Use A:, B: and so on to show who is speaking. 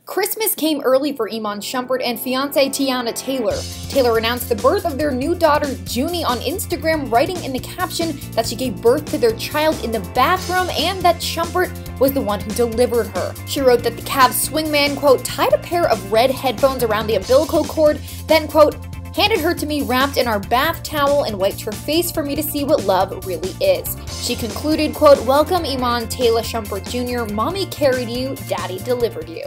A: Christmas came early for Iman Shumpert and fiancée Teyana Taylor. Taylor announced the birth of their new daughter Junie on Instagram, writing in the caption that she gave birth to their child in the bathroom and that Shumpert was the one who delivered her. She wrote that the Cavs swingman, quote, tied a pair of red headphones around the umbilical cord, then, quote, handed her to me wrapped in our bath towel and wiped her face for me to see what love really is. She concluded, quote, welcome Iman Taylor Shumpert Jr., mommy carried you, daddy delivered you.